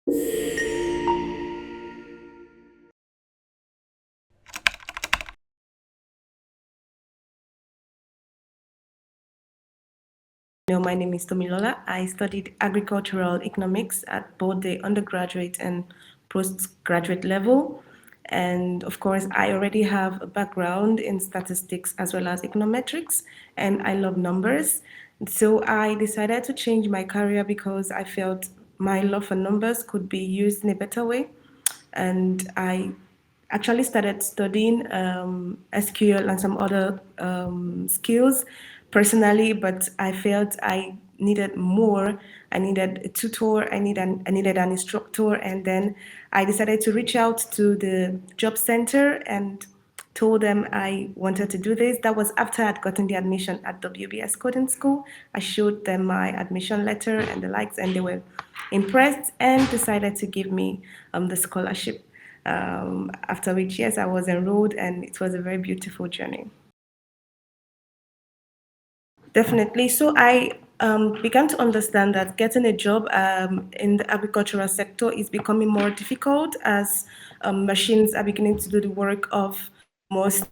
No, my name is Tomilola. I studied agricultural economics at both the undergraduate and postgraduate level. And of course, I already have a background in statistics as well as econometrics, and I love numbers. So I decided to change my career because I felt my love for numbers could be used in a better way. And I actually started studying SQL and some other skills personally, but I felt I needed more. I needed a tutor, I needed an instructor, and then I decided to reach out to the job center and told them I wanted to do this. That was after I'd gotten the admission at WBS Coding School. I showed them my admission letter and the likes, and they were impressed and decided to give me the scholarship. After which, yes, I was enrolled, and it was a very beautiful journey. Definitely. So I began to understand that getting a job in the agricultural sector is becoming more difficult as machines are beginning to do the work of most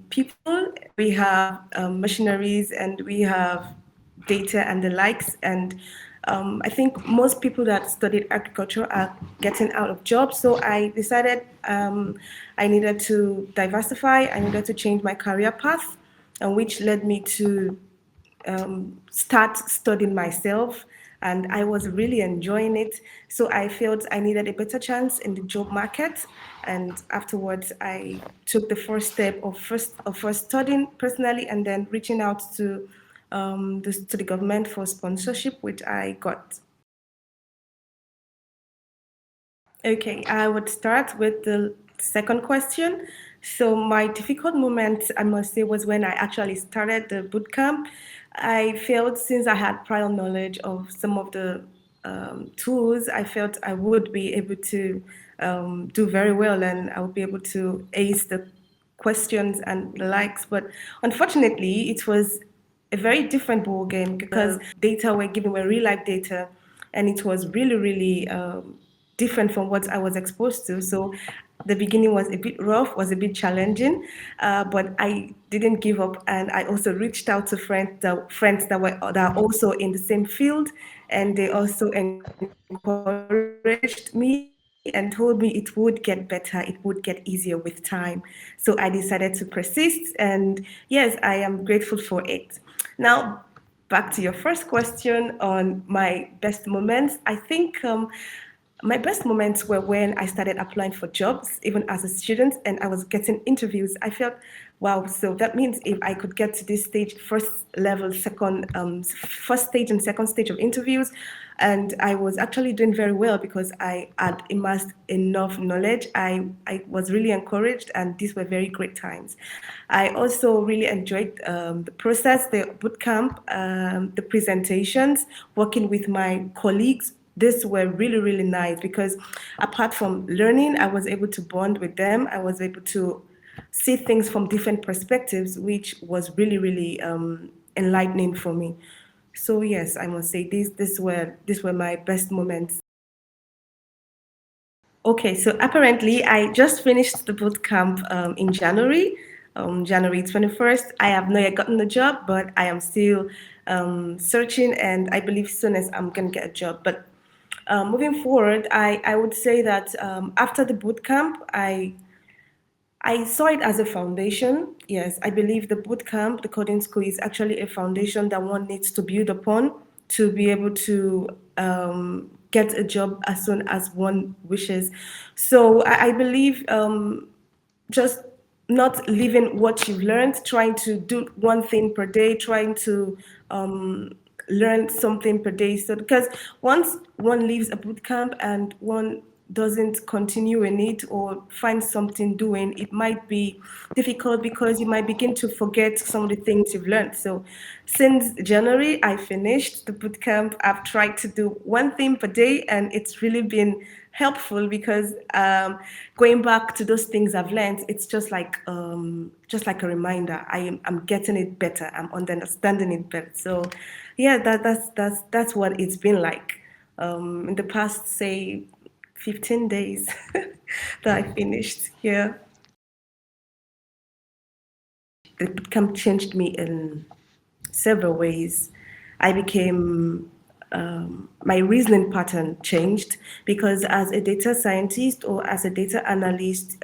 people. We have machineries and we have data and the likes. And I think most people that studied agriculture are getting out of jobs. So I decided I needed to diversify, I needed to change my career path, which led me to start studying myself, and I was really enjoying it. So I felt I needed a better chance in the job market, and afterwards I took the first step of first studying personally and then reaching out to the government for sponsorship, which I got. Okay, I would start with the second question. So my difficult moment, I must say, was when I actually started the bootcamp. I felt since I had prior knowledge of some of the tools, I felt I would be able to do very well and I would be able to ace the questions and the likes. But unfortunately, it was a very different ball game because data were given were real life data, and it was really, really different from what I was exposed to. So the beginning was a bit rough, was a bit challenging, but I didn't give up, and I also reached out to friends that are also in the same field, and they also encouraged me and told me it would get better, it would get easier with time. So I decided to persist, and yes, I am grateful for it. Now, back to your first question on my best moments. I think my best moments were when I started applying for jobs, even as a student, and I was getting interviews. I felt, wow, so that means if I could get to this stage, first stage and second stage of interviews, and I was actually doing very well because I had amassed enough knowledge. I was really encouraged, and these were very great times. I also really enjoyed the process, the bootcamp, the presentations, working with my colleagues. This were really, really nice because apart from learning, I was able to bond with them. I was able to see things from different perspectives, which was really, really enlightening for me. So yes, I must say these were my best moments. Okay, so apparently I just finished the boot camp in January, January 21st. I have not yet gotten a job, but I am still searching, and I believe soon as I'm going to get a job. But moving forward, I would say that after the boot camp, I saw it as a foundation. Yes, I believe the boot camp, the coding school, is actually a foundation that one needs to build upon to be able to get a job as soon as one wishes. So I believe just not leaving what you've learned, trying to do one thing per day, trying to learn something per day. So because once one leaves a boot camp and one doesn't continue in it or find something doing, it might be difficult because you might begin to forget some of the things you've learned. So since January, I finished the boot camp. I've tried to do one thing per day, and it's really been helpful because going back to those things I've learned, it's just like a reminder. I'm getting it better. I'm understanding it better. So yeah, that's what it's been like. in the past, say, 15 days that I finished. Yeah. The bootcamp changed me in several ways. I became my reasoning pattern changed because as a data scientist or as a data analyst,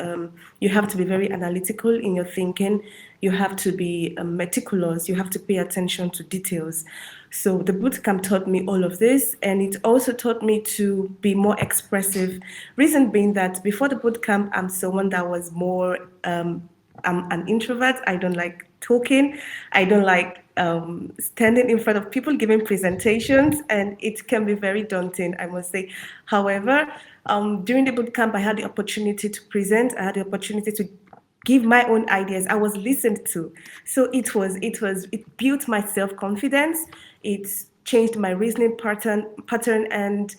you have to be very analytical in your thinking. You have to be meticulous. You have to pay attention to details. So the bootcamp taught me all of this, and it also taught me to be more expressive. Reason being that before the bootcamp, I'm someone that was more I'm an introvert. I don't like talking. I don't like standing in front of people giving presentations, and it can be very daunting, I must say. However, during the bootcamp, I had the opportunity to present. I had the opportunity to give my own ideas. I was listened to, so it built my self confidence. It changed my reasoning pattern, and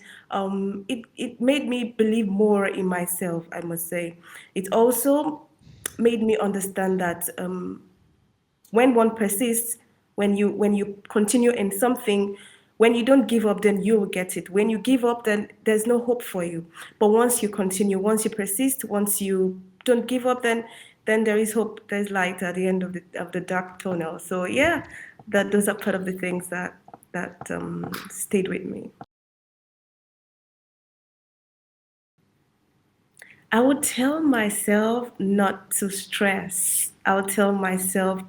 it made me believe more in myself, I must say. It also made me understand that when one persists, when you continue in something, when you don't give up, then you will get it. When you give up, then there's no hope for you. But once you continue, once you persist, once you don't give up, then there is hope. There's light at the end of the dark tunnel. So yeah, that those are part of the things that stayed with me. I would tell myself not to stress. I would tell myself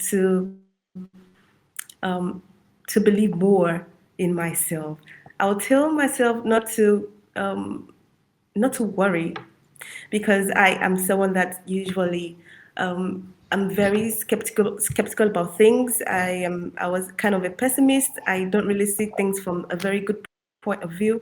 um, to believe more in myself. I would tell myself not to worry because I am someone that usually I'm very skeptical about things. I was kind of a pessimist. I don't really see things from a very good point of view.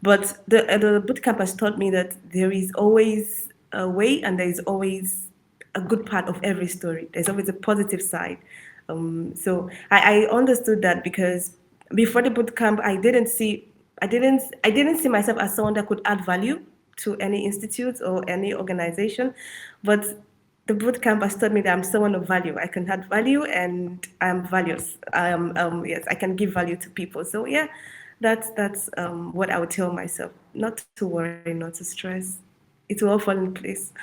But the bootcamp has taught me that there is always a way and there is always a good part of every story. There's always a positive side. So I understood that because before the bootcamp, I didn't see myself as someone that could add value to any institute or any organization, but the bootcamp has taught me that I'm someone of value. I can add value and I'm valuous. Yes, I can give value to people. So yeah, that's what I would tell myself: not to worry, not to stress. It will all fall in place.